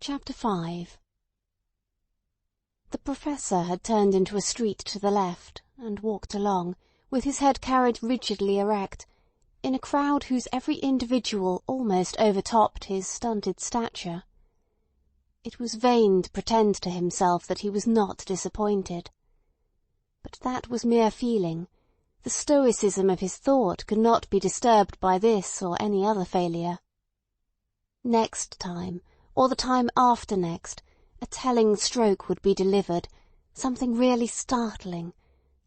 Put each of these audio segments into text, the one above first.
Chapter 5. The Professor had turned into a street to the left, and walked along, with his head carried rigidly erect, in a crowd whose every individual almost overtopped his stunted stature. It was vain to pretend to himself that he was not disappointed. But that was mere feeling. The stoicism of his thought could not be disturbed by this or any other failure. Next time, or the time after next, a telling stroke would be delivered, something really startling,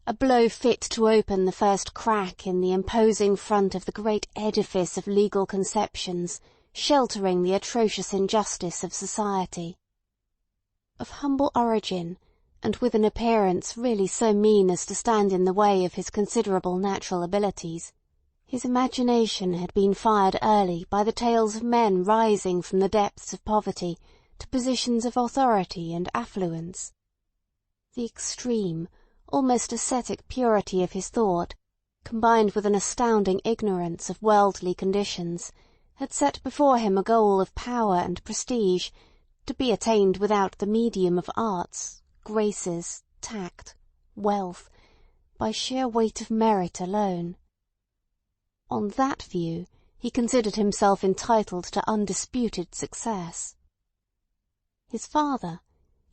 a blow fit to open the first crack in the imposing front of the great edifice of legal conceptions sheltering the atrocious injustice of society. Of humble origin, and with an appearance really so mean as to stand in the way of his considerable natural abilities, his imagination had been fired early by the tales of men rising from the depths of poverty to positions of authority and affluence. The extreme, almost ascetic purity of his thought, combined with an astounding ignorance of worldly conditions, had set before him a goal of power and prestige, to be attained without the medium of arts, graces, tact, wealth, by sheer weight of merit alone. On that view he considered himself entitled to undisputed success. His father,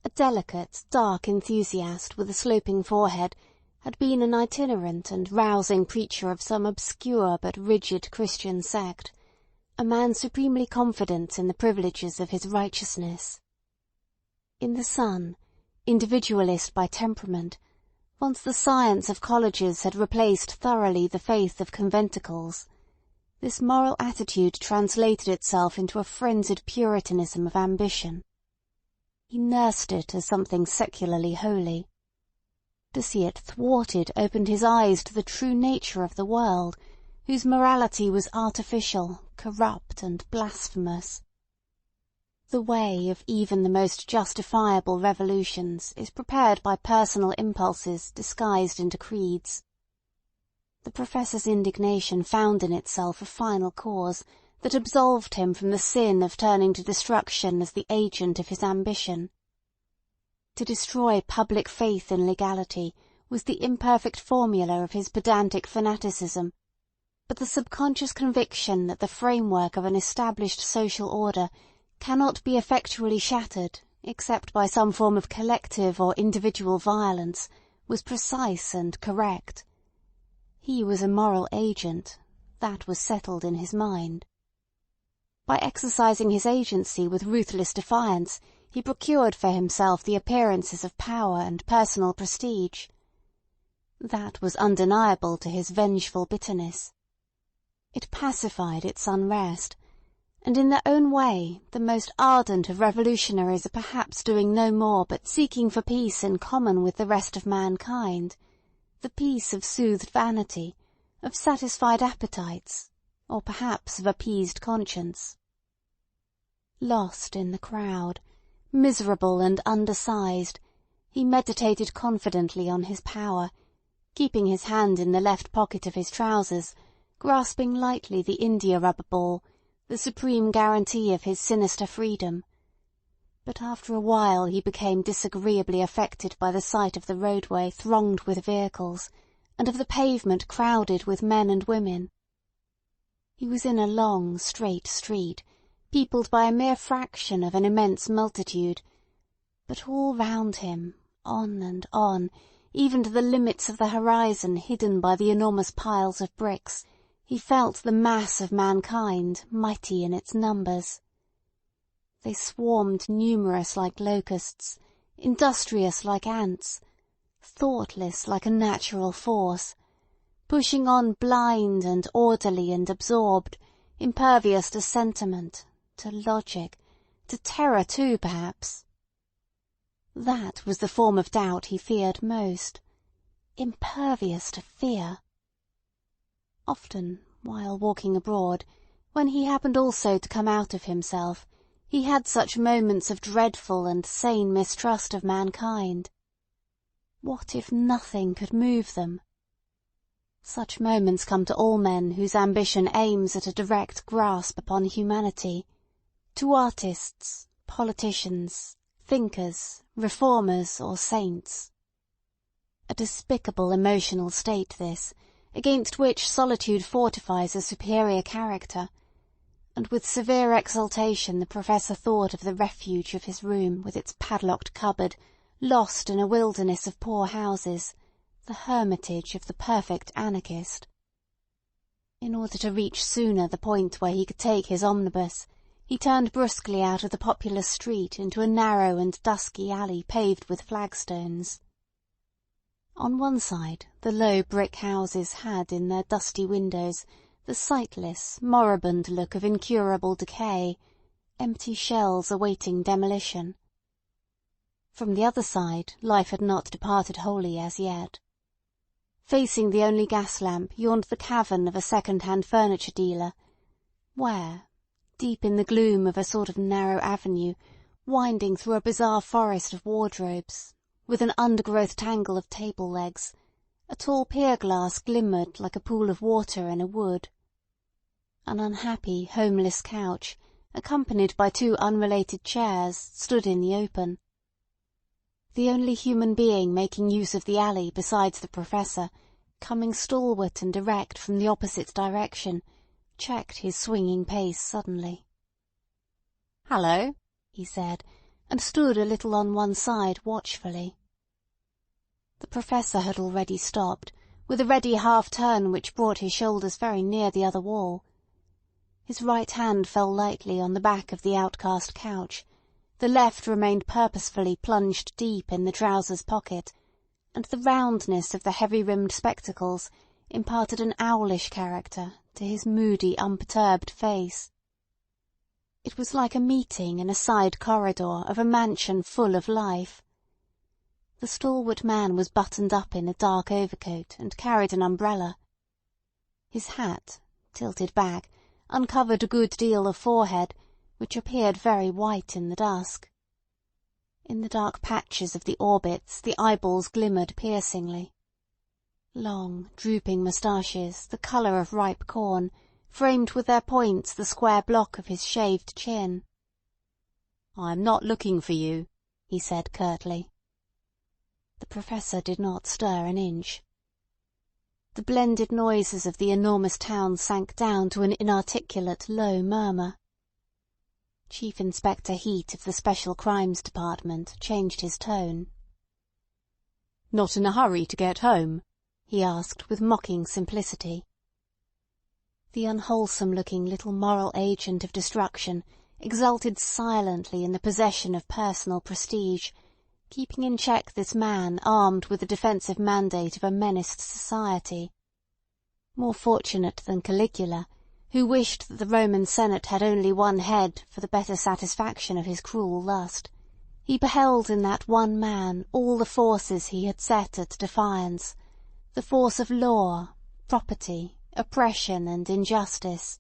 a delicate, dark enthusiast with a sloping forehead, had been an itinerant and rousing preacher of some obscure but rigid Christian sect, a man supremely confident in the privileges of his righteousness. In the son, individualist by temperament, once the science of colleges had replaced thoroughly the faith of conventicles, this moral attitude translated itself into a frenzied puritanism of ambition. He nursed it as something secularly holy. To see it thwarted opened his eyes to the true nature of the world, whose morality was artificial, corrupt, and blasphemous. The way of even the most justifiable revolutions is prepared by personal impulses disguised into creeds. The Professor's indignation found in itself a final cause that absolved him from the sin of turning to destruction as the agent of his ambition. To destroy public faith in legality was the imperfect formula of his pedantic fanaticism, but the subconscious conviction that the framework of an established social order cannot be effectually shattered except by some form of collective or individual violence was precise and correct. He was a moral agent, that was settled in his mind. By exercising his agency with ruthless defiance, he procured for himself the appearances of power and personal prestige. That was undeniable to his vengeful bitterness. It pacified its unrest, and in their own way the most ardent of revolutionaries are perhaps doing no more but seeking for peace in common with the rest of mankind, the peace of soothed vanity, of satisfied appetites, or perhaps of appeased conscience. Lost in the crowd, miserable and undersized, he meditated confidently on his power, keeping his hand in the left pocket of his trousers, grasping lightly the india-rubber ball, the supreme guarantee of his sinister freedom. But after a while he became disagreeably affected by the sight of the roadway thronged with vehicles, and of the pavement crowded with men and women. He was in a long, straight street, peopled by a mere fraction of an immense multitude, but all round him, on and on, even to the limits of the horizon hidden by the enormous piles of bricks, he felt the mass of mankind, mighty in its numbers. They swarmed numerous like locusts, industrious like ants, thoughtless like a natural force, pushing on blind and orderly and absorbed, impervious to sentiment, to logic, to terror too, perhaps. That was the form of doubt he feared most. Impervious to fear. Often, while walking abroad, when he happened also to come out of himself, he had such moments of dreadful and sane mistrust of mankind. What if nothing could move them? Such moments come to all men whose ambition aims at a direct grasp upon humanity, to artists, politicians, thinkers, reformers, or saints. A despicable emotional state this, against which solitude fortifies a superior character, and with severe exultation the Professor thought of the refuge of his room with its padlocked cupboard, lost in a wilderness of poor houses, the hermitage of the perfect anarchist. In order to reach sooner the point where he could take his omnibus, he turned brusquely out of the populous street into a narrow and dusky alley paved with flagstones. On one side the low brick houses had in their dusty windows the sightless, moribund look of incurable decay, empty shells awaiting demolition. From the other side life had not departed wholly as yet. Facing the only gas lamp yawned the cavern of a second-hand furniture dealer, where, deep in the gloom of a sort of narrow avenue, winding through a bizarre forest of wardrobes, with an undergrowth tangle of table legs, a tall pier-glass glimmered like a pool of water in a wood. An unhappy, homeless couch, accompanied by two unrelated chairs, stood in the open. The only human being making use of the alley besides the Professor, coming stalwart and erect from the opposite direction, checked his swinging pace suddenly. "Hallo," he said, and stood a little on one side watchfully. The Professor had already stopped, with a ready half-turn which brought his shoulders very near the other wall. His right hand fell lightly on the back of the outcast couch, the left remained purposefully plunged deep in the trousers pocket, and the roundness of the heavy-rimmed spectacles imparted an owlish character to his moody, unperturbed face. It was like a meeting in a side corridor of a mansion full of life. The stalwart man was buttoned up in a dark overcoat and carried an umbrella. His hat, tilted back, uncovered a good deal of forehead, which appeared very white in the dusk. In the dark patches of the orbits the eyeballs glimmered piercingly. Long, drooping moustaches, the colour of ripe corn, framed with their points the square block of his shaved chin. "I am not looking for you," he said curtly. The Professor did not stir an inch. The blended noises of the enormous town sank down to an inarticulate, low murmur. Chief Inspector Heat of the Special Crimes Department changed his tone. "Not in a hurry to get home?" he asked with mocking simplicity. The unwholesome-looking little moral agent of destruction exulted silently in the possession of personal prestige, keeping in check this man armed with the defensive mandate of a menaced society. More fortunate than Caligula, who wished that the Roman Senate had only one head for the better satisfaction of his cruel lust, he beheld in that one man all the forces he had set at defiance, the force of law, property, oppression, and injustice.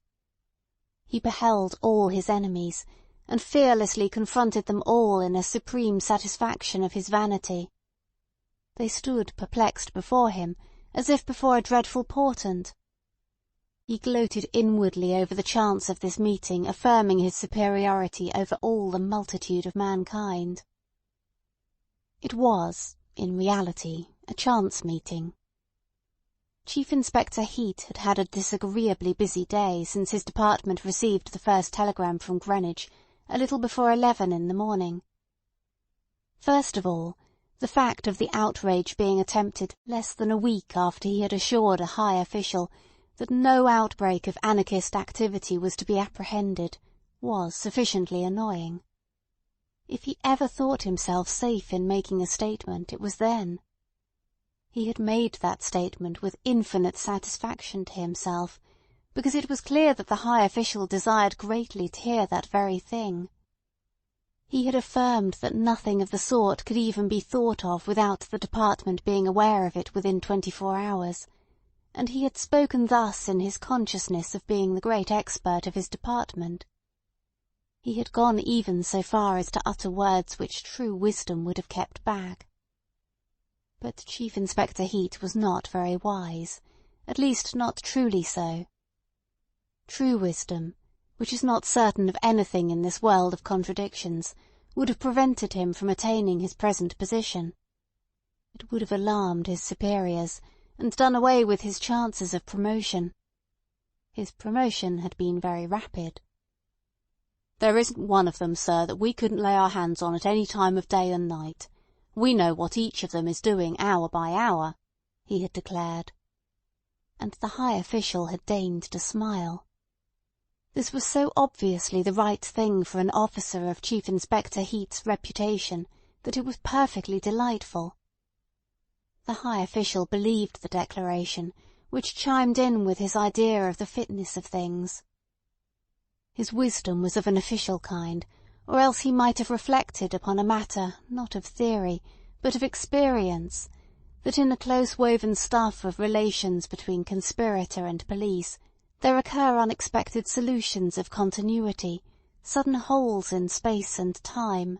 He beheld all his enemies, and fearlessly confronted them all in a supreme satisfaction of his vanity. They stood perplexed before him, as if before a dreadful portent. He gloated inwardly over the chance of this meeting affirming his superiority over all the multitude of mankind. It was, in reality, a chance meeting. Chief Inspector Heat had had a disagreeably busy day since his department received the first telegram from Greenwich a little before 11 in the morning. First of all, the fact of the outrage being attempted less than a week after he had assured a high official that no outbreak of anarchist activity was to be apprehended, was sufficiently annoying. If he ever thought himself safe in making a statement, it was then. He had made that statement with infinite satisfaction to himself, because it was clear that the high official desired greatly to hear that very thing. He had affirmed that nothing of the sort could even be thought of without the department being aware of it within 24 hours, and he had spoken thus in his consciousness of being the great expert of his department. He had gone even so far as to utter words which true wisdom would have kept back. But Chief Inspector Heat was not very wise, at least not truly so. True wisdom, which is not certain of anything in this world of contradictions, would have prevented him from attaining his present position. It would have alarmed his superiors, and done away with his chances of promotion. His promotion had been very rapid. "There isn't one of them, sir, that we couldn't lay our hands on at any time of day and night. We know what each of them is doing hour by hour," he had declared. And the high official had deigned to smile. This was so obviously the right thing for an officer of Chief Inspector Heat's reputation that it was perfectly delightful. The high official believed the declaration, which chimed in with his idea of the fitness of things. His wisdom was of an official kind, or else he might have reflected upon a matter not of theory, but of experience, that in the close-woven stuff of relations between conspirator and police there occur unexpected solutions of continuity, sudden holes in space and time.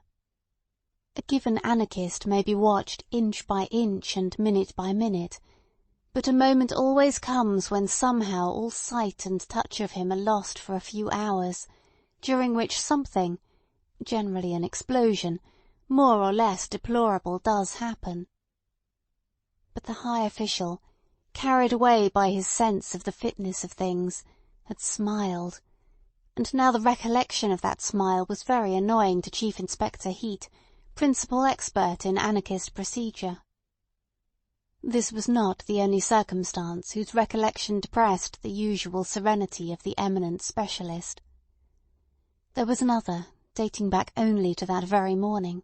A given anarchist may be watched inch by inch and minute by minute, but a moment always comes when somehow all sight and touch of him are lost for a few hours, during which something, generally an explosion, more or less deplorable, does happen. But the high official, carried away by his sense of the fitness of things, had smiled, and now the recollection of that smile was very annoying to Chief Inspector Heat, principal expert in anarchist procedure. This was not the only circumstance whose recollection depressed the usual serenity of the eminent specialist. There was another, dating back only to that very morning.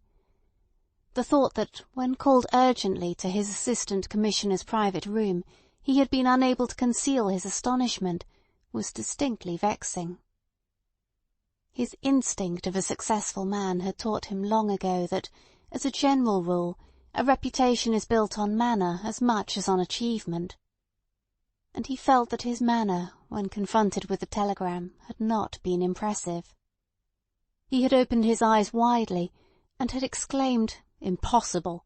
The thought that, when called urgently to his Assistant Commissioner's private room, he had been unable to conceal his astonishment, was distinctly vexing. His instinct of a successful man had taught him long ago that, as a general rule, a reputation is built on manner as much as on achievement. And he felt that his manner, when confronted with the telegram, had not been impressive. He had opened his eyes widely, and had exclaimed, "Impossible!"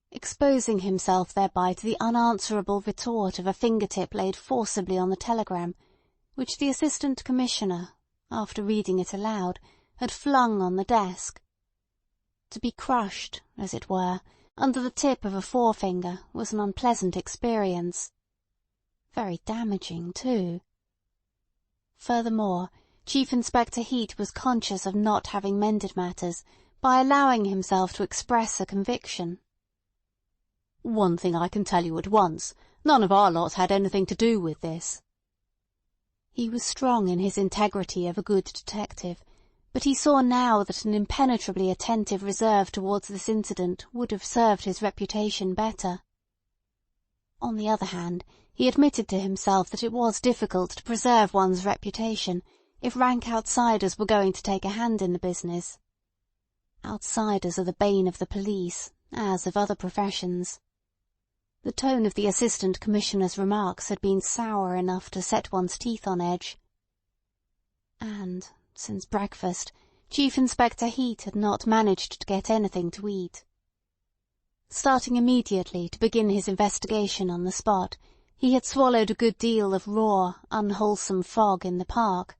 exposing himself thereby to the unanswerable retort of a finger-tip laid forcibly on the telegram, which the Assistant Commissioner, after reading it aloud, had flung on the desk. To be crushed, as it were, under the tip of a forefinger was an unpleasant experience. Very damaging, too. Furthermore, Chief Inspector Heat was conscious of not having mended matters by allowing himself to express a conviction. "One thing I can tell you at once, none of our lot had anything to do with this." He was strong in his integrity of a good detective, but he saw now that an impenetrably attentive reserve towards this incident would have served his reputation better. On the other hand, he admitted to himself that it was difficult to preserve one's reputation if rank outsiders were going to take a hand in the business. Outsiders are the bane of the police, as of other professions. The tone of the Assistant Commissioner's remarks had been sour enough to set one's teeth on edge. And, since breakfast, Chief Inspector Heat had not managed to get anything to eat. Starting immediately to begin his investigation on the spot, he had swallowed a good deal of raw, unwholesome fog in the park.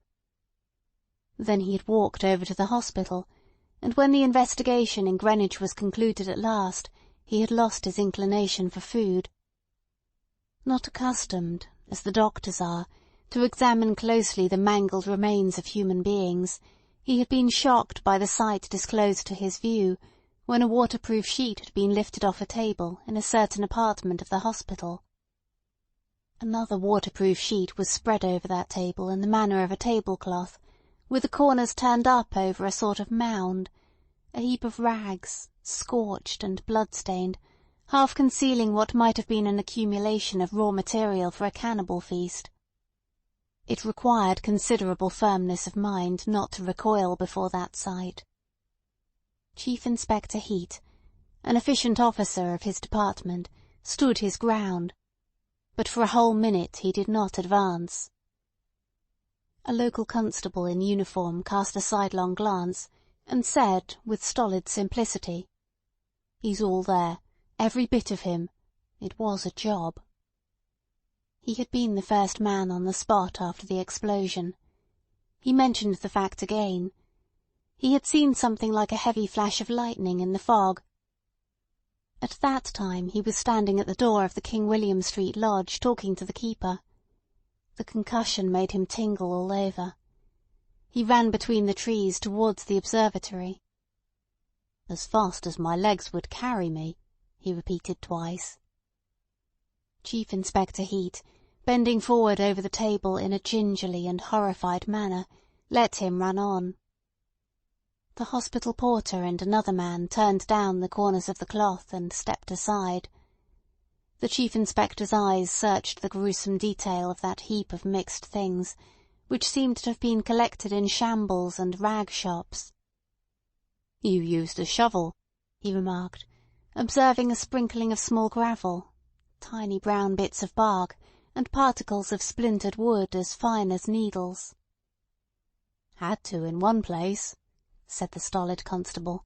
Then he had walked over to the hospital, and when the investigation in Greenwich was concluded at last, he had lost his inclination for food. Not accustomed, as the doctors are, to examine closely the mangled remains of human beings, he had been shocked by the sight disclosed to his view when a waterproof sheet had been lifted off a table in a certain apartment of the hospital. Another waterproof sheet was spread over that table in the manner of a tablecloth, with the corners turned up over a sort of mound, a heap of rags, scorched and blood-stained, half concealing what might have been an accumulation of raw material for a cannibal feast. It required considerable firmness of mind not to recoil before that sight. Chief Inspector Heat, an efficient officer of his department, stood his ground, but for a whole minute he did not advance. A local constable in uniform cast a sidelong glance, and said, with stolid simplicity, "He's all there, every bit of him. It was a job." He had been the first man on the spot after the explosion. He mentioned the fact again. He had seen something like a heavy flash of lightning in the fog. At that time he was standing at the door of the King William Street lodge talking to the keeper. The concussion made him tingle all over. He ran between the trees towards the observatory. "As fast as my legs would carry me," he repeated twice. Chief Inspector Heat, bending forward over the table in a gingerly and horrified manner, let him run on. The hospital porter and another man turned down the corners of the cloth and stepped aside. The Chief Inspector's eyes searched the gruesome detail of that heap of mixed things, which seemed to have been collected in shambles and rag shops. "You used a shovel," he remarked, observing a sprinkling of small gravel, tiny brown bits of bark, and particles of splintered wood as fine as needles. "Had to in one place," said the stolid constable.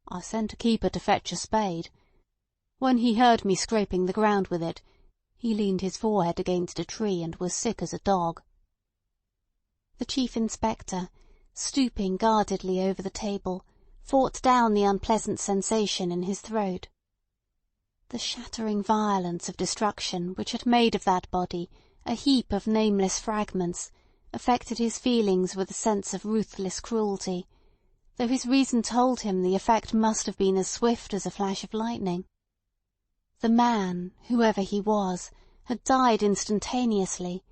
"I sent a keeper to fetch a spade. When he heard me scraping the ground with it, he leaned his forehead against a tree and was sick as a dog." The Chief Inspector, stooping guardedly over the table, fought down the unpleasant sensation in his throat. The shattering violence of destruction which had made of that body a heap of nameless fragments affected his feelings with a sense of ruthless cruelty, though his reason told him the effect must have been as swift as a flash of lightning. The man, whoever he was, had died instantaneously,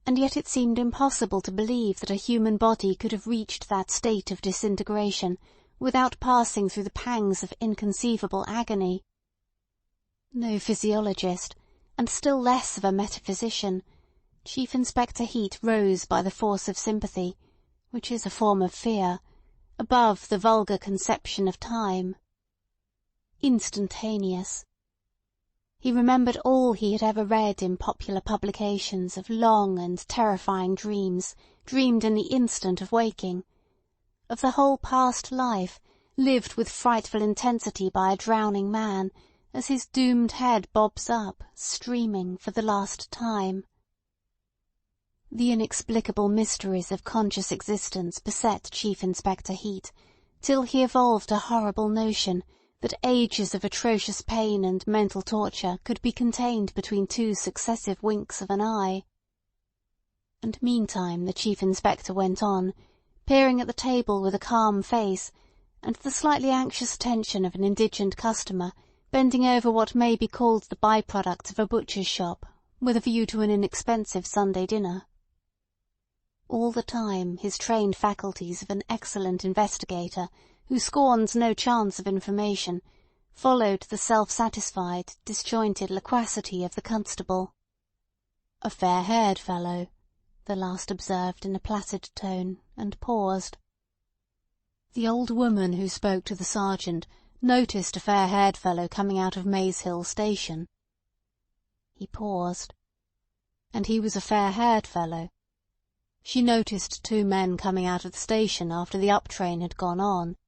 and yet it seemed impossible to believe that a human body could have reached that state of disintegration without passing through the pangs of inconceivable agony. No physiologist, and still less of a metaphysician, Chief Inspector Heat rose by the force of sympathy, which is a form of fear, above the vulgar conception of time. Instantaneous. He remembered all he had ever read in popular publications of long and terrifying dreams, dreamed in the instant of waking, of the whole past life, lived with frightful intensity by a drowning man, as his doomed head bobs up, streaming, for the last time. The inexplicable mysteries of conscious existence beset Chief Inspector Heat, till he evolved a horrible notion that ages of atrocious pain and mental torture could be contained between two successive winks of an eye. And meantime the Chief Inspector went on, peering at the table with a calm face, and the slightly anxious attention of an indigent customer bending over what may be called the by-product of a butcher's shop, with a view to an inexpensive Sunday dinner. All the time his trained faculties of an excellent investigator, who scorns no chance of information, followed the self-satisfied, disjointed loquacity of the constable. "A fair-haired fellow," the last observed in a placid tone, and paused. "The old woman who spoke to the sergeant noticed a fair-haired fellow coming out of Maze Hill Station." He paused. "And he was a fair-haired fellow. She noticed two men coming out of the station after the up train had gone on,"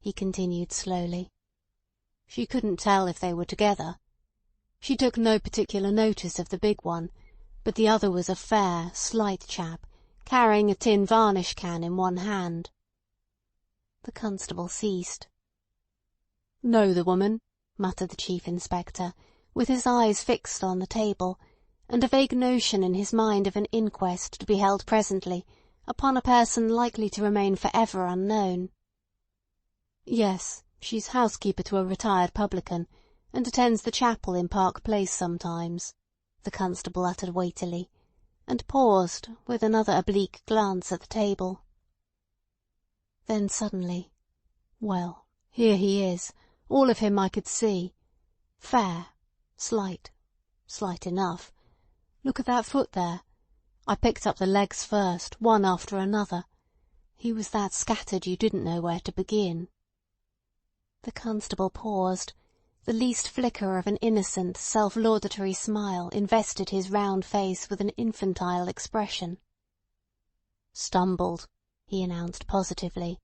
he continued slowly. "She couldn't tell if they were together. She took no particular notice of the big one, but the other was a fair, slight chap, carrying a tin varnish can in one hand." The constable ceased. "Know the woman?" muttered the Chief Inspector, with his eyes fixed on the table, and a vague notion in his mind of an inquest to be held presently upon a person likely to remain for ever unknown. "Yes, she's housekeeper to a retired publican, and attends the chapel in Park Place sometimes," the constable uttered weightily, and paused, with another oblique glance at the table. Then suddenly, "Well, here he is, all of him I could see. Fair, slight enough. Look at that foot there. I picked up the legs first, one after another. He was that scattered you didn't know where to begin." The constable paused. The least flicker of an innocent, self-laudatory smile invested his round face with an infantile expression. "Stumbled," he announced positively.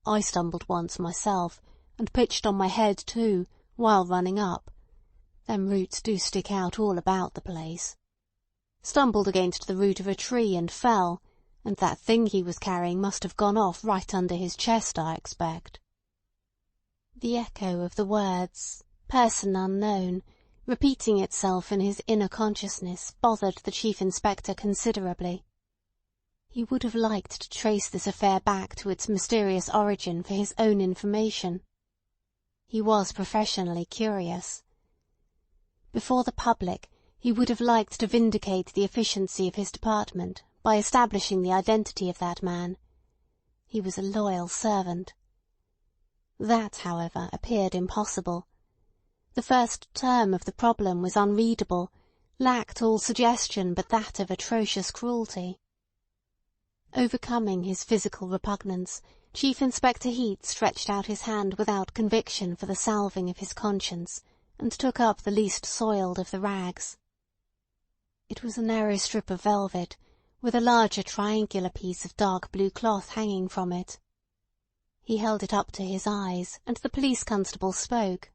"I stumbled once myself, and pitched on my head too, while running up. Them roots do stick out all about the place. Stumbled against the root of a tree and fell, And that thing he was carrying must have gone off right under his chest, I expect." The echo of the words, "person unknown," repeating itself in his inner consciousness bothered the Chief Inspector considerably. He would have liked to trace this affair back to its mysterious origin for his own information. He was professionally curious. Before the public, he would have liked to vindicate the efficiency of his department by establishing the identity of that man. He was a loyal servant. That, however, appeared impossible. The first term of the problem was unreadable, lacked all suggestion but that of atrocious cruelty. Overcoming his physical repugnance, Chief Inspector Heat stretched out his hand without conviction for the salving of his conscience, and took up the least soiled of the rags. It was a narrow strip of velvet, with a larger triangular piece of dark blue cloth hanging from it. He held it up to his eyes, and the police constable spoke.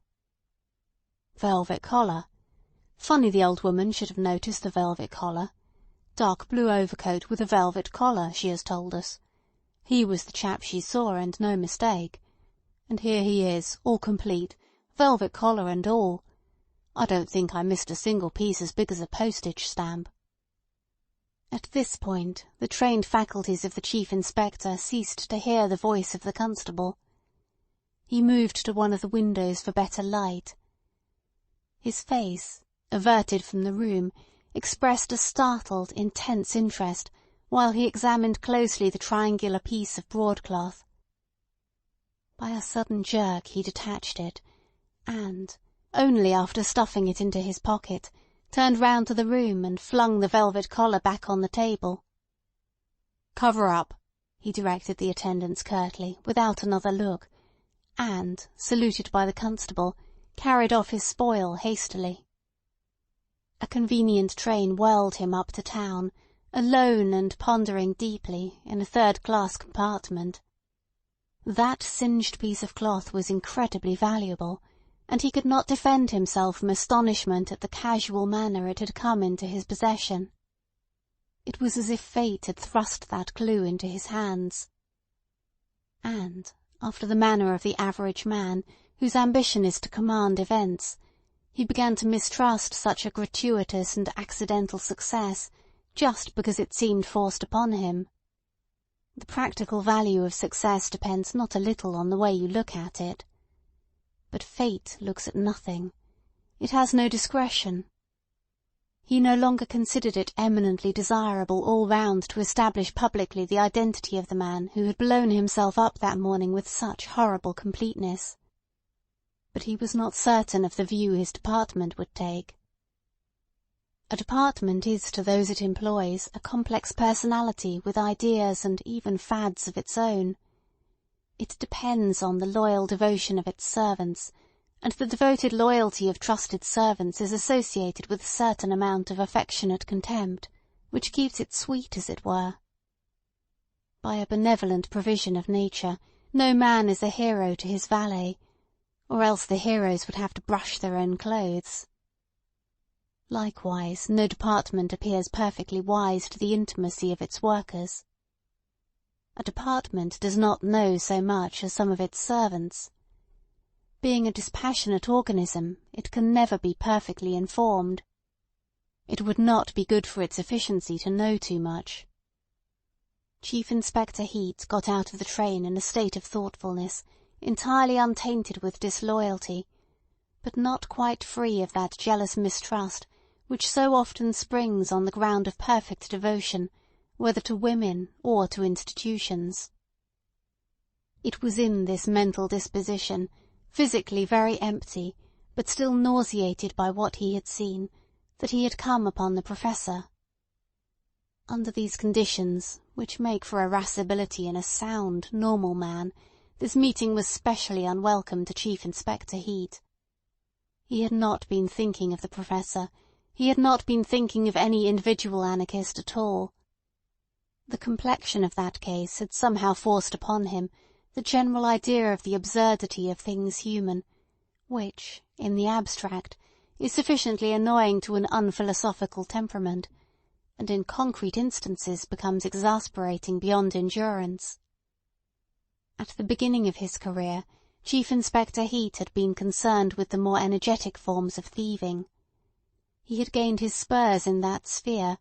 "Velvet collar. Funny the old woman should have noticed the velvet collar. Dark blue overcoat with a velvet collar, she has told us. He was the chap she saw, and no mistake. And here he is, all complete, velvet collar and all. I don't think I missed a single piece as big as a postage stamp." At this point the trained faculties of the Chief Inspector ceased to hear the voice of the constable. He moved to one of the windows for better light. His face, averted from the room, expressed a startled, intense interest, while he examined closely the triangular piece of broadcloth. By a sudden jerk he detached it, and, only after stuffing it into his pocket, turned round to the room and flung the velvet collar back on the table. "Cover up," he directed the attendants curtly, without another look, and, saluted by the constable, carried off his spoil hastily. A convenient train whirled him up to town, alone and pondering deeply, in a third-class compartment. That singed piece of cloth was incredibly valuable, and he could not defend himself from astonishment at the casual manner it had come into his possession. It was as if fate had thrust that clue into his hands. And, after the manner of the average man, whose ambition is to command events, he began to mistrust such a gratuitous and accidental success, just because it seemed forced upon him. The practical value of success depends not a little on the way you look at it. But fate looks at nothing. It has no discretion. He no longer considered it eminently desirable all round to establish publicly the identity of the man who had blown himself up that morning with such horrible completeness. But he was not certain of the view his department would take. A department is to those it employs a complex personality with ideas and even fads of its own. It depends on the loyal devotion of its servants, and the devoted loyalty of trusted servants is associated with a certain amount of affectionate contempt, which keeps it sweet, as it were. By a benevolent provision of nature, no man is a hero to his valet, or else the heroes would have to brush their own clothes. Likewise, no department appears perfectly wise to the intimacy of its workers. A department does not know so much as some of its servants. Being a dispassionate organism, it can never be perfectly informed. It would not be good for its efficiency to know too much. Chief Inspector Heat got out of the train in a state of thoughtfulness, entirely untainted with disloyalty, but not quite free of that jealous mistrust which so often springs on the ground of perfect devotion, whether to women or to institutions. It was in this mental disposition, physically very empty, but still nauseated by what he had seen, that he had come upon the Professor. Under these conditions, which make for irascibility in a sound, normal man, this meeting was specially unwelcome to Chief Inspector Heat. He had not been thinking of the Professor. He had not been thinking of any individual anarchist at all. The complexion of that case had somehow forced upon him the general idea of the absurdity of things human, which, in the abstract, is sufficiently annoying to an unphilosophical temperament, and in concrete instances becomes exasperating beyond endurance. At the beginning of his career, Chief Inspector Heat had been concerned with the more energetic forms of thieving. He had gained his spurs in that sphere,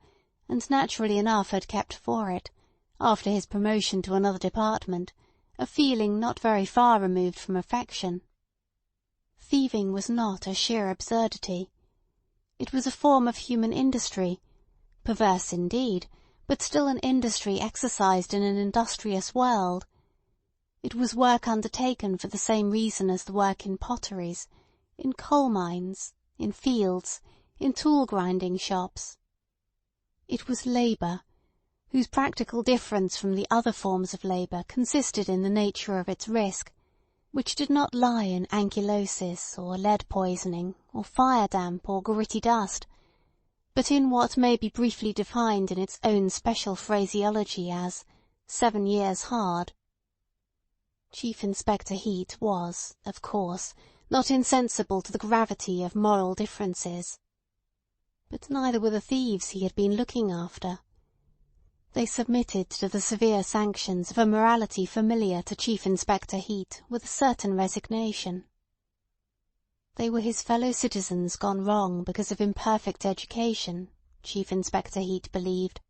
and naturally enough had kept for it, after his promotion to another department, a feeling not very far removed from affection. Thieving was not a sheer absurdity. It was a form of human industry, perverse indeed, but still an industry exercised in an industrious world. It was work undertaken for the same reason as the work in potteries, in coal mines, in fields, in tool-grinding shops. It was labour, whose practical difference from the other forms of labour consisted in the nature of its risk, which did not lie in ankylosis, or lead poisoning, or fire damp, or gritty dust, but in what may be briefly defined in its own special phraseology as 7 years hard. Chief Inspector Heat was, of course, not insensible to the gravity of moral differences. But neither were the thieves he had been looking after. They submitted to the severe sanctions of a morality familiar to Chief Inspector Heat with a certain resignation. They were his fellow citizens gone wrong because of imperfect education, Chief Inspector Heat believed.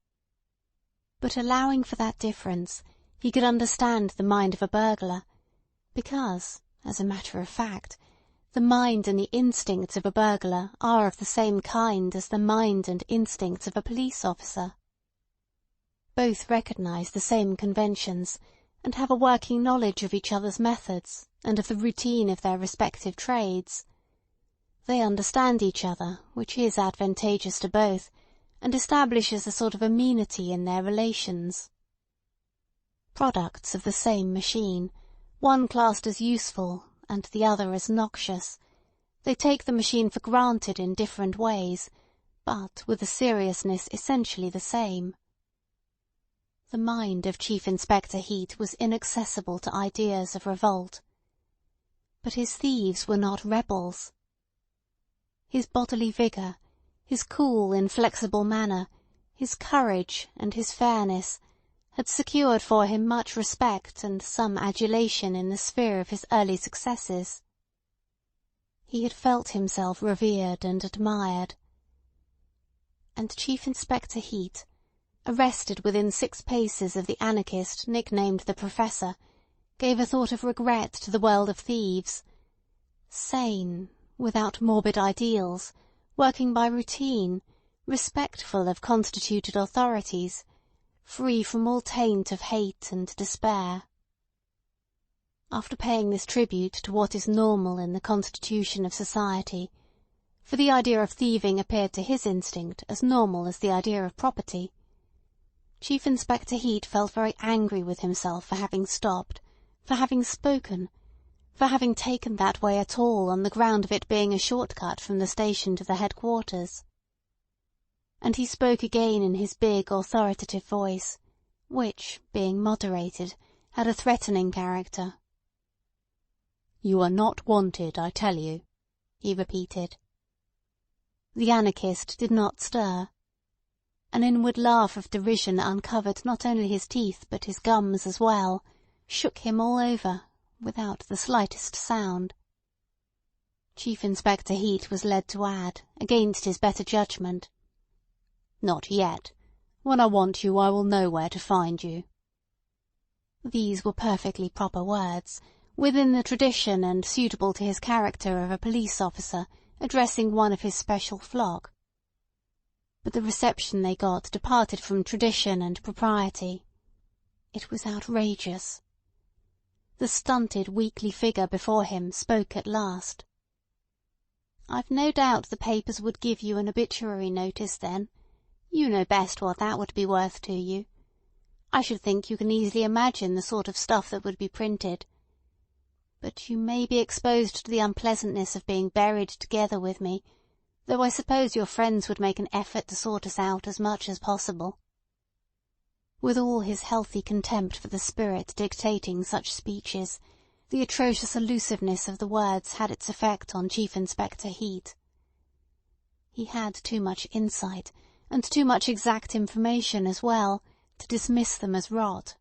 But allowing for that difference, he could understand the mind of a burglar, because, as a matter of fact, the mind and the instincts of a burglar are of the same kind as the mind and instincts of a police officer. Both recognize the same conventions, and have a working knowledge of each other's methods and of the routine of their respective trades. They understand each other, which is advantageous to both, and establishes a sort of amenity in their relations. Products of the same machine, one classed as useful and the other as noxious, they take the machine for granted in different ways, but with a seriousness essentially the same. The mind of Chief Inspector Heat was inaccessible to ideas of revolt. But his thieves were not rebels. His bodily vigour, his cool, inflexible manner, his courage and his fairness had secured for him much respect and some adulation in the sphere of his early successes. He had felt himself revered and admired. And Chief Inspector Heat, arrested within 6 paces of the anarchist nicknamed the Professor, gave a thought of regret to the world of thieves. Sane, without morbid ideals, working by routine, respectful of constituted authorities, free from all taint of hate and despair. After paying this tribute to what is normal in the constitution of society, for the idea of thieving appeared to his instinct as normal as the idea of property, Chief Inspector Heat felt very angry with himself for having stopped, for having spoken, for having taken that way at all on the ground of it being a short-cut from the station to the headquarters. And he spoke again in his big, authoritative voice, which, being moderated, had a threatening character. "You are not wanted, I tell you," he repeated. The anarchist did not stir. An inward laugh of derision uncovered not only his teeth but his gums as well, shook him all over, without the slightest sound. Chief Inspector Heat was led to add, against his better judgment, "Not yet. When I want you I will know where to find you." These were perfectly proper words, within the tradition and suitable to his character of a police officer addressing one of his special flock. But the reception they got departed from tradition and propriety. It was outrageous. The stunted, weakly figure before him spoke at last. "I've no doubt the papers would give you an obituary notice then. You know best what that would be worth to you. I should think you can easily imagine the sort of stuff that would be printed. But you may be exposed to the unpleasantness of being buried together with me, though I suppose your friends would make an effort to sort us out as much as possible." With all his healthy contempt for the spirit dictating such speeches, the atrocious allusiveness of the words had its effect on Chief Inspector Heat. He had too much insight, and too much exact information as well, to dismiss them as rot.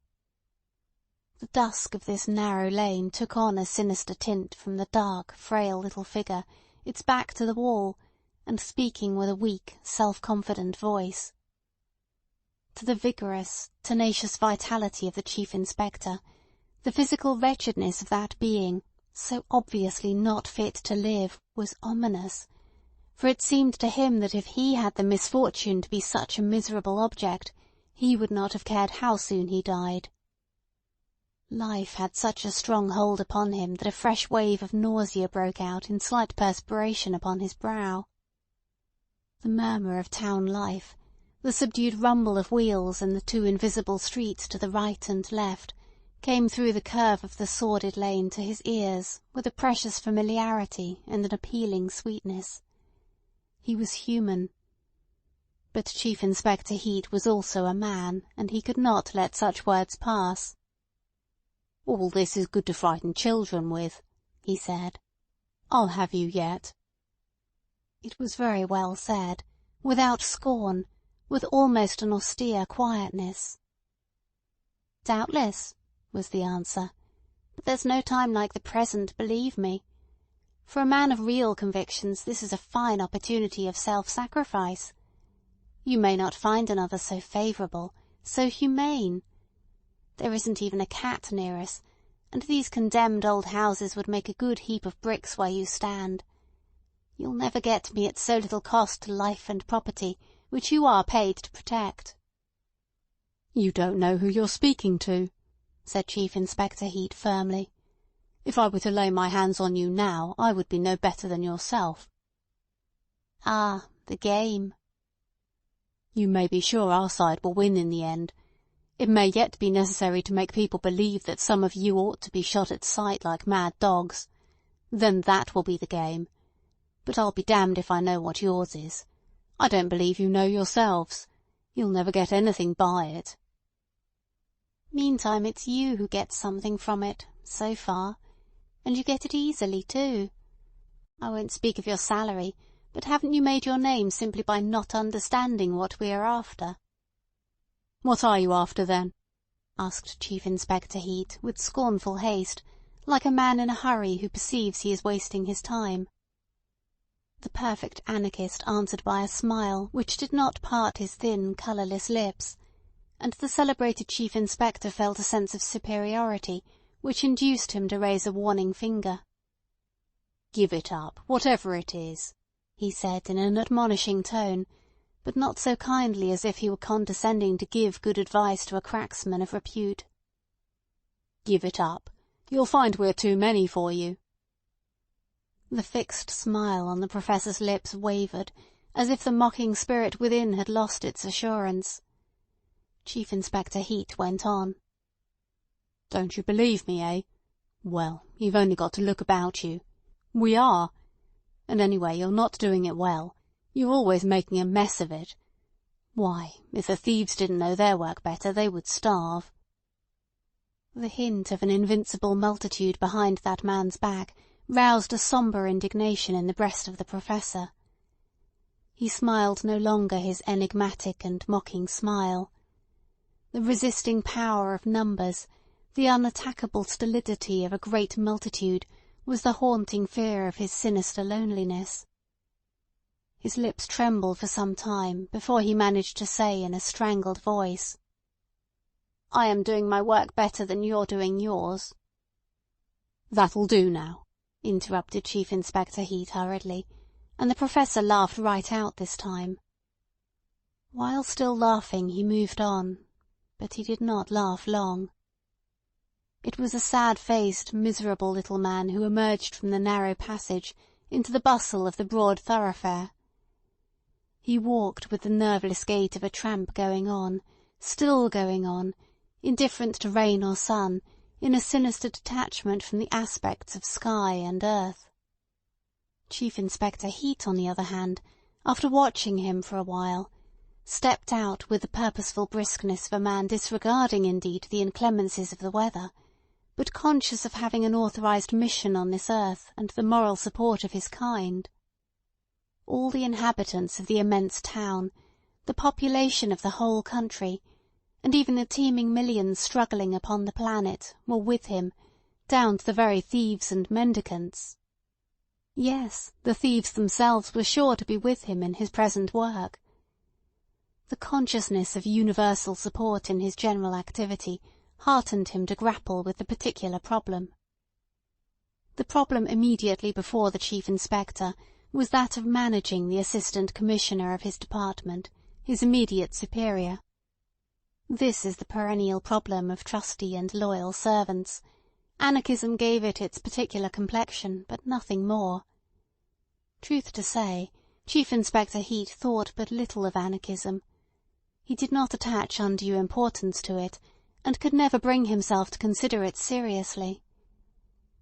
The dusk of this narrow lane took on a sinister tint from the dark, frail little figure, its back to the wall, and speaking with a weak, self-confident voice. To the vigorous, tenacious vitality of the Chief Inspector, the physical wretchedness of that being, so obviously not fit to live, was ominous, for it seemed to him that if he had the misfortune to be such a miserable object, he would not have cared how soon he died. Life had such a strong hold upon him that a fresh wave of nausea broke out in slight perspiration upon his brow. The murmur of town life, the subdued rumble of wheels in the two invisible streets to the right and left, came through the curve of the sordid lane to his ears with a precious familiarity and an appealing sweetness. He was human. But Chief Inspector Heat was also a man, and he could not let such words pass. "All this is good to frighten children with," he said. "I'll have you yet." It was very well said, without scorn, with almost an austere quietness. "Doubtless," was the answer, "but there's no time like the present, believe me. For a man of real convictions this is a fine opportunity of self-sacrifice. You may not find another so favourable, so humane. There isn't even a cat near us, and these condemned old houses would make a good heap of bricks where you stand. You'll never get me at so little cost to life and property, which you are paid to protect." "You don't know who you're speaking to," said Chief Inspector Heat firmly. "If I were to lay my hands on you now, I would be no better than yourself." "Ah, the game." "You may be sure our side will win in the end. It may yet be necessary to make people believe that some of you ought to be shot at sight like mad dogs. Then that will be the game. But I'll be damned if I know what yours is. I don't believe you know yourselves. You'll never get anything by it." "Meantime it's you who get something from it, so far. And you get it easily, too. I won't speak of your salary, but haven't you made your name simply by not understanding what we are after?" "What are you after, then?" asked Chief Inspector Heat, with scornful haste, like a man in a hurry who perceives he is wasting his time. The perfect anarchist answered by a smile which did not part his thin, colourless lips, and the celebrated Chief Inspector felt a sense of superiority which induced him to raise a warning finger. "Give it up, whatever it is," he said in an admonishing tone, but not so kindly as if he were condescending to give good advice to a cracksman of repute. "Give it up. You'll find we're too many for you." The fixed smile on the Professor's lips wavered, as if the mocking spirit within had lost its assurance. Chief Inspector Heat went on. "Don't you believe me, eh? Well, you've only got to look about you. We are. And anyway, you're not doing it well. You're always making a mess of it. Why, if the thieves didn't know their work better, they would starve." The hint of an invincible multitude behind that man's back roused a sombre indignation in the breast of the Professor. He smiled no longer his enigmatic and mocking smile. The resisting power of numbers, the unattackable stolidity of a great multitude, was the haunting fear of his sinister loneliness. His lips trembled for some time before he managed to say in a strangled voice, "I am doing my work better than you're doing yours." "That'll do now," interrupted Chief Inspector Heat hurriedly, and the Professor laughed right out this time. While still laughing he moved on, but he did not laugh long. It was a sad-faced, miserable little man who emerged from the narrow passage into the bustle of the broad thoroughfare. He walked with the nerveless gait of a tramp going on, still going on, indifferent to rain or sun, in a sinister detachment from the aspects of sky and earth. Chief Inspector Heat, on the other hand, after watching him for a while, stepped out with the purposeful briskness of a man disregarding indeed the inclemencies of the weather, but conscious of having an authorized mission on this earth and the moral support of his kind. All the inhabitants of the immense town, The population of the whole country, and even the teeming millions struggling upon the planet, were with him, down to the very thieves and mendicants. Yes, the thieves themselves were sure to be with him in his present work. The consciousness of universal support in his general activity heartened him to grapple with the particular problem. The problem immediately before the Chief Inspector was that of managing the Assistant Commissioner of his department, his immediate superior. This is the perennial problem of trusty and loyal servants. Anarchism gave it its particular complexion, but nothing more. Truth to say, Chief Inspector Heat thought but little of anarchism. He did not attach undue importance to it, and could never bring himself to consider it seriously.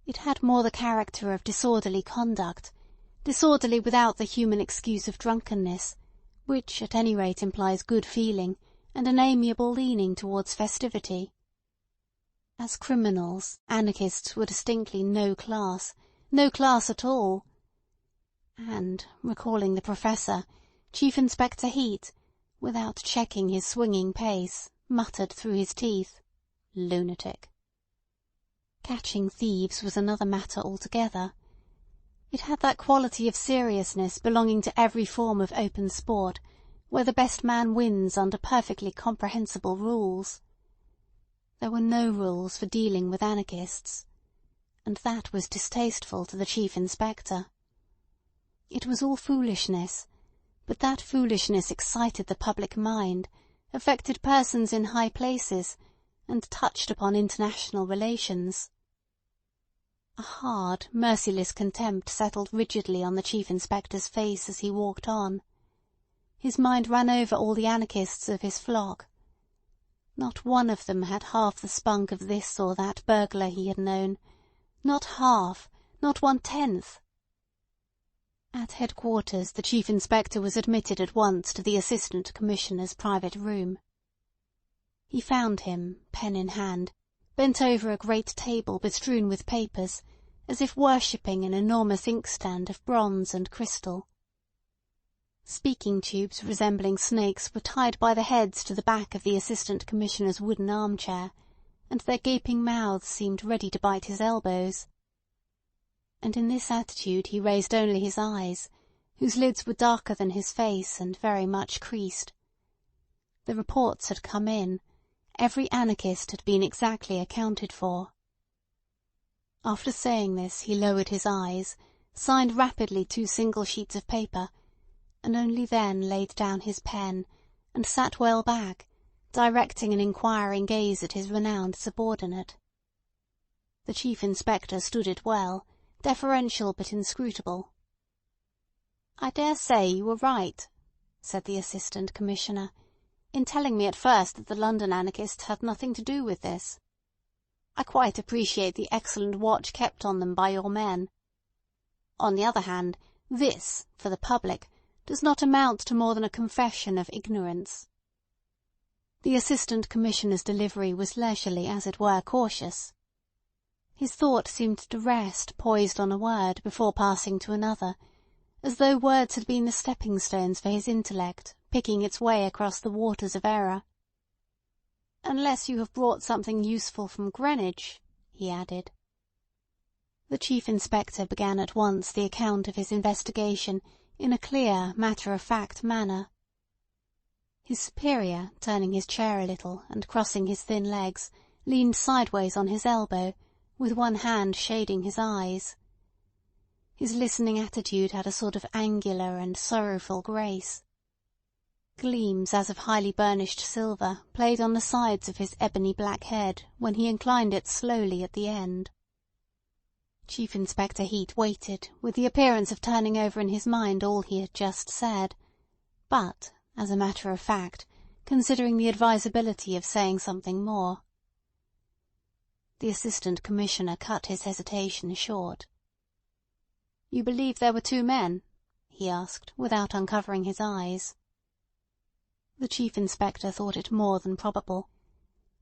It had more the character of disorderly conduct, disorderly without the human excuse of drunkenness, which at any rate implies good feeling and an amiable leaning towards festivity. As criminals, anarchists were distinctly no class at all. And, recalling the Professor, Chief Inspector Heat, without checking his swinging pace, muttered through his teeth, "Lunatic." Catching thieves was another matter altogether. It had that quality of seriousness belonging to every form of open sport, where the best man wins under perfectly comprehensible rules. There were no rules for dealing with anarchists, and that was distasteful to the Chief Inspector. It was all foolishness, but that foolishness excited the public mind, affected persons in high places, and touched upon international relations. A hard, merciless contempt settled rigidly on the Chief Inspector's face as he walked on. His mind ran over all the anarchists of his flock. Not one of them had half the spunk of this or that burglar he had known. Not half, not 1/10. At headquarters the Chief Inspector was admitted at once to the Assistant Commissioner's private room. He found him, pen in hand, bent over a great table bestrewn with papers, as if worshipping an enormous inkstand of bronze and crystal. Speaking tubes resembling snakes were tied by the heads to the back of the Assistant Commissioner's wooden armchair, and their gaping mouths seemed ready to bite his elbows. And in this attitude he raised only his eyes, whose lids were darker than his face and very much creased. The reports had come in. Every anarchist had been exactly accounted for. After saying this he lowered his eyes, signed rapidly 2 single sheets of paper, and only then laid down his pen, and sat well back, directing an inquiring gaze at his renowned subordinate. The Chief Inspector stood it well, deferential but inscrutable. "I dare say you were right," said the Assistant Commissioner, "in telling me at first that the London anarchists had nothing to do with this. I quite appreciate the excellent watch kept on them by your men. On the other hand, this, for the public, does not amount to more than a confession of ignorance." The Assistant Commissioner's delivery was leisurely, as it were cautious. His thought seemed to rest poised on a word before passing to another, as though words had been the stepping-stones for his intellect, picking its way across the waters of error. "Unless you have brought something useful from Greenwich," he added. The Chief Inspector began at once the account of his investigation in a clear, matter-of-fact manner. His superior, turning his chair a little and crossing his thin legs, leaned sideways on his elbow, with one hand shading his eyes. His listening attitude had a sort of angular and sorrowful grace. Gleams as of highly burnished silver played on the sides of his ebony black head when he inclined it slowly at the end. Chief Inspector Heat waited, with the appearance of turning over in his mind all he had just said, but, as a matter of fact, considering the advisability of saying something more. The Assistant Commissioner cut his hesitation short. "You believe there were 2 men?" he asked, without uncovering his eyes. The Chief Inspector thought it more than probable.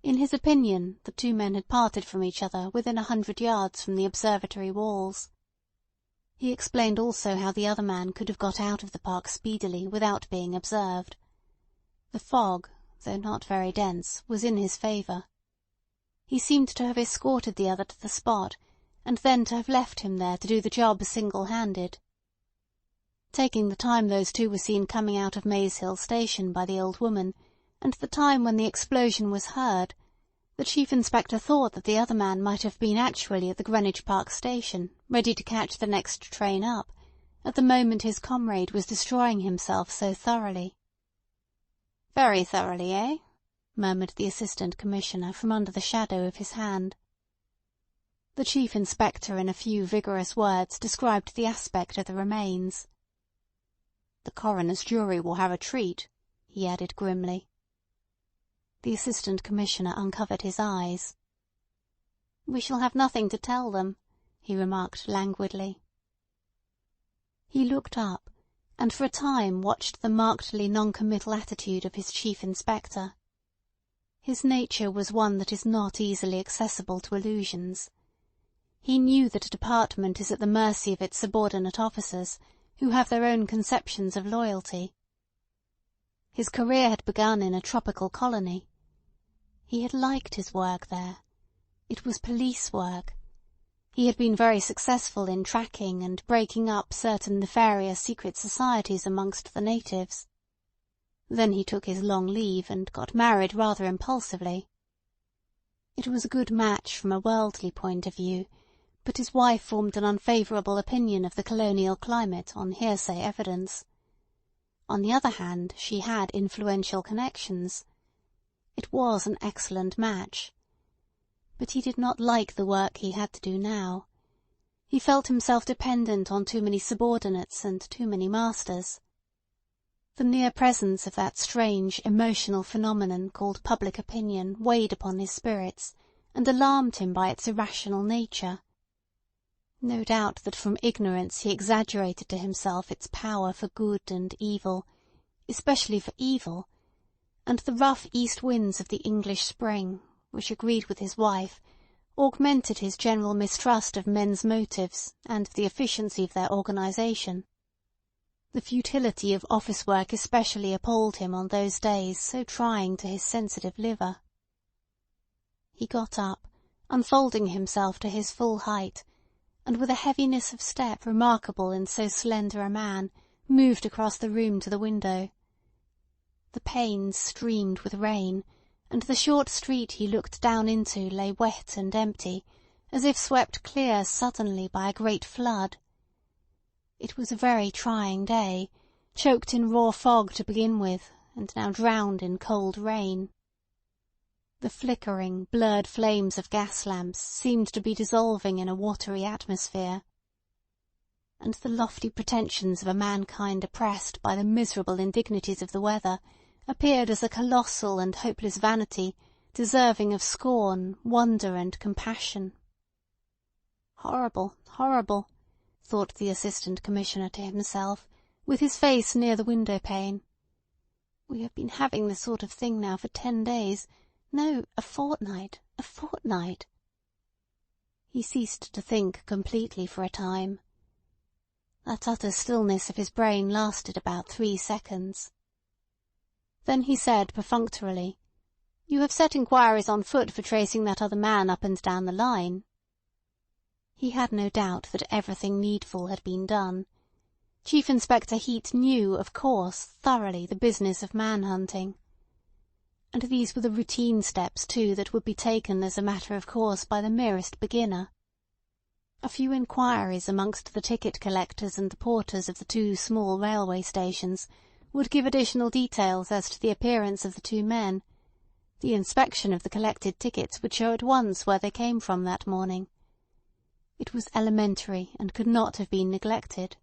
In his opinion, the 2 men had parted from each other within 100 yards from the observatory walls. He explained also how the other man could have got out of the park speedily without being observed. The fog, though not very dense, was in his favour. He seemed to have escorted the other to the spot, and then to have left him there to do the job single-handed. Taking the time those two were seen coming out of Maze Hill Station by the old woman, and the time when the explosion was heard, the Chief Inspector thought that the other man might have been actually at the Greenwich Park Station, ready to catch the next train up, at the moment his comrade was destroying himself so thoroughly. "Very thoroughly, eh?" murmured the Assistant Commissioner from under the shadow of his hand. The Chief Inspector in a few vigorous words described the aspect of the remains. "The coroner's jury will have a treat," he added grimly. The Assistant Commissioner uncovered his eyes. "We shall have nothing to tell them," he remarked languidly. He looked up, and for a time watched the markedly non-committal attitude of his Chief Inspector. His nature was one that is not easily accessible to illusions. He knew that a department is at the mercy of its subordinate officers, who have their own conceptions of loyalty. His career had begun in a tropical colony. He had liked his work there. It was police work. He had been very successful in tracking and breaking up certain nefarious secret societies amongst the natives. Then he took his long leave and got married rather impulsively. It was a good match from a worldly point of view, but his wife formed an unfavourable opinion of the colonial climate on hearsay evidence. On the other hand, she had influential connections. It was an excellent match. But he did not like the work he had to do now. He felt himself dependent on too many subordinates and too many masters. The near presence of that strange emotional phenomenon called public opinion weighed upon his spirits, and alarmed him by its irrational nature. No doubt that from ignorance he exaggerated to himself its power for good and evil, especially for evil, and the rough east winds of the English spring, which agreed with his wife, augmented his general mistrust of men's motives and of the efficiency of their organisation. The futility of office work especially appalled him on those days so trying to his sensitive liver. He got up, unfolding himself to his full height, and with a heaviness of step remarkable in so slender a man, moved across the room to the window. The panes streamed with rain, and the short street he looked down into lay wet and empty, as if swept clear suddenly by a great flood. It was a very trying day, choked in raw fog to begin with, and now drowned in cold rain. The flickering, blurred flames of gas lamps seemed to be dissolving in a watery atmosphere. And the lofty pretensions of a mankind oppressed by the miserable indignities of the weather appeared as a colossal and hopeless vanity, deserving of scorn, wonder, and compassion. "Horrible, horrible," thought the Assistant Commissioner to himself, with his face near the window-pane. "We have been having this sort of thing now for 10 days. No, a fortnight, a fortnight." He ceased to think completely for a time. That utter stillness of his brain lasted about 3 seconds. Then he said perfunctorily, "You have set inquiries on foot for tracing that other man up and down the line?" He had no doubt that everything needful had been done. Chief Inspector Heat knew, of course, thoroughly the business of man-hunting. And these were the routine steps, too, that would be taken as a matter of course by the merest beginner. A few inquiries amongst the ticket collectors and the porters of the 2 small railway stations would give additional details as to the appearance of the 2 men. The inspection of the collected tickets would show at once where they came from that morning. It was elementary, and could not have been neglected.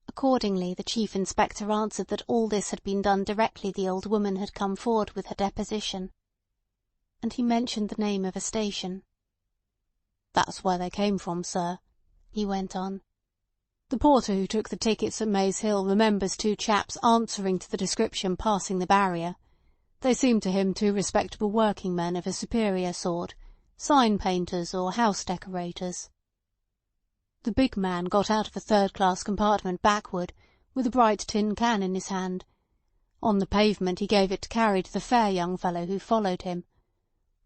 Accordingly, the Chief Inspector answered that all this had been done directly the old woman had come forward with her deposition. And he mentioned the name of a station. "That's where they came from, sir," he went on. "The porter who took the tickets at Maze Hill remembers 2 chaps answering to the description passing the barrier. They seemed to him 2 respectable working men of a superior sort, sign-painters or house decorators. The big man got out of a 3rd-class compartment backward, with a bright tin can in his hand. On the pavement he gave it to carry to the fair young fellow who followed him.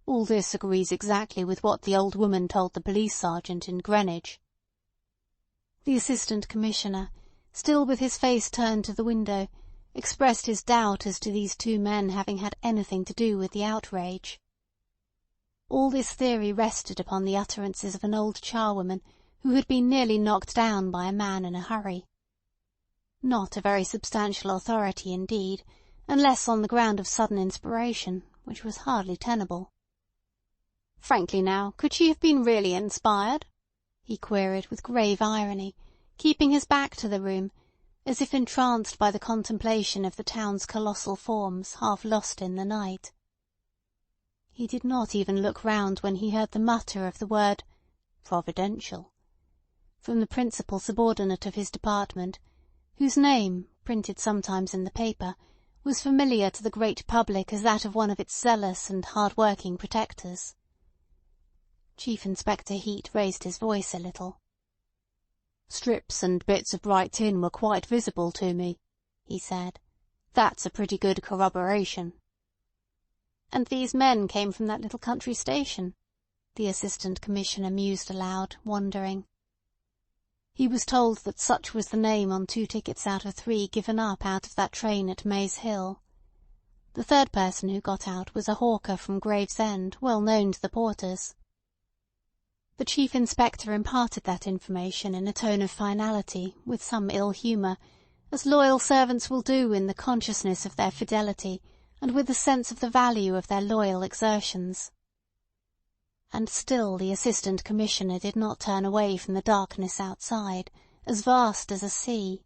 All this agrees exactly with what the old woman told the police sergeant in Greenwich." The Assistant Commissioner, still with his face turned to the window, expressed his doubt as to these two men having had anything to do with the outrage. All this theory rested upon the utterances of an old charwoman who had been nearly knocked down by a man in a hurry. Not a very substantial authority indeed, unless on the ground of sudden inspiration, which was hardly tenable. "Frankly now, could she have been really inspired?" he queried with grave irony, keeping his back to the room, as if entranced by the contemplation of the town's colossal forms half lost in the night. He did not even look round when he heard the mutter of the word "providential" from the principal subordinate of his department, whose name, printed sometimes in the paper, was familiar to the great public as that of one of its zealous and hard-working protectors. Chief Inspector Heat raised his voice a little. "Strips and bits of bright tin were quite visible to me," he said. "That's a pretty good corroboration." "And these men came from that little country station?" the Assistant Commissioner mused aloud, wondering. He was told that such was the name on 2 tickets out of 3 given up out of that train at Maze Hill. The third person who got out was a hawker from Gravesend, well known to the porters. The Chief Inspector imparted that information in a tone of finality, with some ill humour, as loyal servants will do in the consciousness of their fidelity and with the sense of the value of their loyal exertions. And still the Assistant Commissioner did not turn away from the darkness outside, as vast as a sea.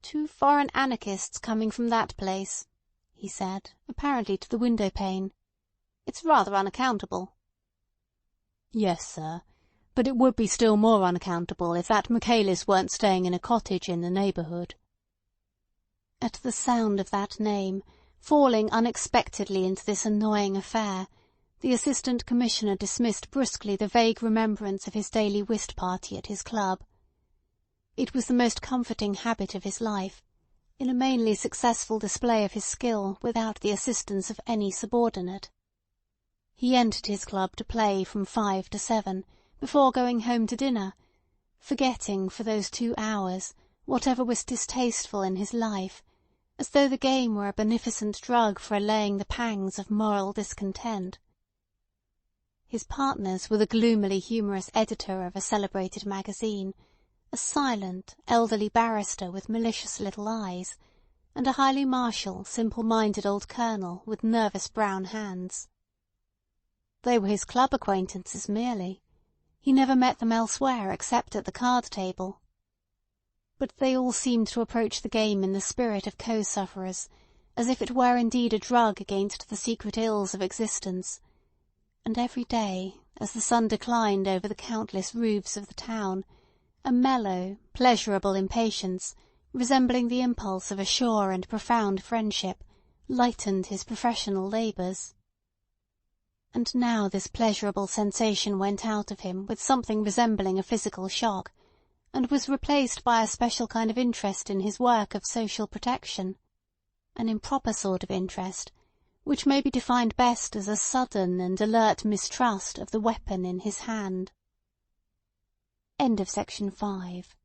"2 foreign anarchists coming from that place," he said, apparently to the window-pane. "It's rather unaccountable." "Yes, sir, but it would be still more unaccountable if that Michaelis weren't staying in a cottage in the neighbourhood." At the sound of that name, falling unexpectedly into this annoying affair, the Assistant Commissioner dismissed brusquely the vague remembrance of his daily whist party at his club. It was the most comforting habit of his life, in a mainly successful display of his skill without the assistance of any subordinate. He entered his club to play from 5 to 7, before going home to dinner, forgetting for those 2 hours whatever was distasteful in his life, as though the game were a beneficent drug for allaying the pangs of moral discontent. His partners were the gloomily humorous editor of a celebrated magazine, a silent, elderly barrister with malicious little eyes, and a highly martial, simple-minded old colonel with nervous brown hands. They were his club acquaintances merely. He never met them elsewhere except at the card-table. But they all seemed to approach the game in the spirit of co-sufferers, as if it were indeed a drug against the secret ills of existence, and every day, as the sun declined over the countless roofs of the town, a mellow, pleasurable impatience, resembling the impulse of a sure and profound friendship, lightened his professional labours. And now this pleasurable sensation went out of him with something resembling a physical shock, and was replaced by a special kind of interest in his work of social protection, an improper sort of interest, which may be defined best as a sudden and alert mistrust of the weapon in his hand. End of section 5.